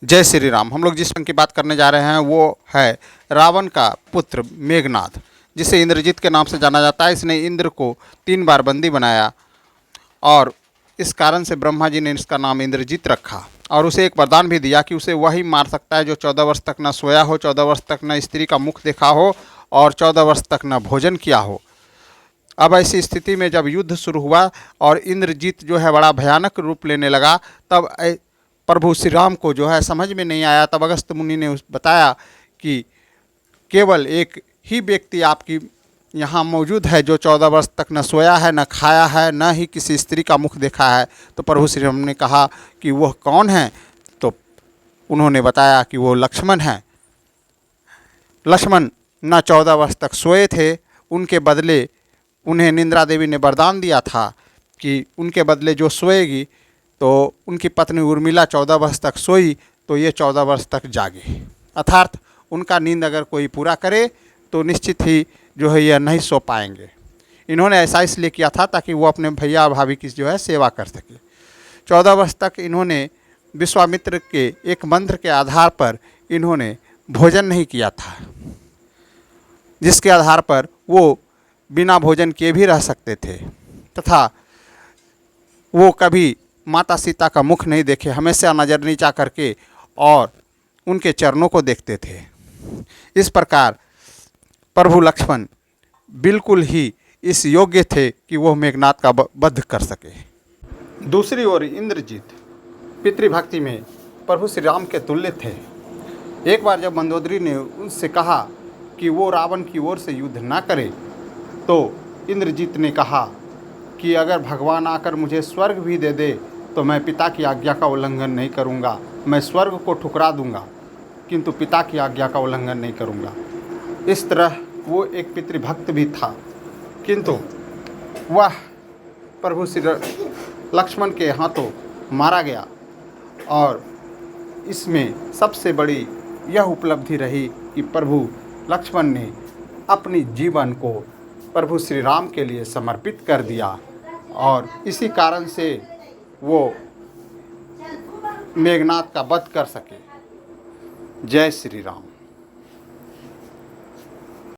जय श्री राम। हम लोग जिस रंग की बात करने जा रहे हैं वो है रावण का पुत्र मेघनाद, जिसे इंद्रजीत के नाम से जाना जाता है। इसने इंद्र को 3 बार बंदी बनाया और इस कारण से ब्रह्मा जी ने इसका नाम इंद्रजीत रखा और उसे एक वरदान भी दिया कि उसे वही मार सकता है जो 14 वर्ष तक न सोया हो, 14 वर्ष तक न स्त्री का मुख देखा हो और 14 वर्ष तक न भोजन किया हो। अब ऐसी स्थिति में जब युद्ध शुरू हुआ और इंद्रजीत जो है बड़ा भयानक रूप लेने लगा, तब प्रभु श्री राम को जो है समझ में नहीं आया। तब अगस्त्य मुनि ने बताया कि केवल एक ही व्यक्ति आपकी यहाँ मौजूद है जो 14 वर्ष तक न सोया है, न खाया है, न ही किसी स्त्री का मुख देखा है। तो प्रभु श्री राम ने कहा कि वह कौन है? तो उन्होंने बताया कि वो लक्ष्मण हैं। लक्ष्मण न 14 वर्ष तक सोए थे, उनके बदले उन्हें निंद्रा देवी ने वरदान दिया था कि उनके बदले जो सोएगी, तो उनकी पत्नी उर्मिला 14 वर्ष तक सोई तो ये 14 वर्ष तक जागे। अर्थात उनका नींद अगर कोई पूरा करे तो निश्चित ही जो है यह नहीं सो पाएंगे। इन्होंने ऐसा इसलिए किया था ताकि वो अपने भैया भाभी की जो है सेवा कर सके। 14 वर्ष तक इन्होंने विश्वामित्र के एक मंत्र के आधार पर इन्होंने भोजन नहीं किया था, जिसके आधार पर वो बिना भोजन किए भी रह सकते थे तथा वो कभी माता सीता का मुख नहीं देखे, हमेशा नज़र नीचा करके और उनके चरणों को देखते थे। इस प्रकार प्रभु लक्ष्मण बिल्कुल ही इस योग्य थे कि वो मेघनाद का वध कर सके। दूसरी ओर इंद्रजीत पितृभक्ति में प्रभु श्री राम के तुल्य थे। एक बार जब मंदोदरी ने उनसे कहा कि वो रावण की ओर से युद्ध ना करे, तो इंद्रजीत ने कहा कि अगर भगवान आकर मुझे स्वर्ग भी दे दे तो मैं पिता की आज्ञा का उल्लंघन नहीं करूँगा। मैं स्वर्ग को ठुकरा दूँगा किंतु पिता की आज्ञा का उल्लंघन नहीं करूँगा। इस तरह वो एक पितृभक्त भी था, किंतु वह प्रभु श्री लक्ष्मण के हाथों मारा गया। और इसमें सबसे बड़ी यह उपलब्धि रही कि प्रभु लक्ष्मण ने अपनी जीवन को प्रभु श्री राम के लिए समर्पित कर दिया और इसी कारण से वो मेघनाद का वध कर सके। जय श्री राम।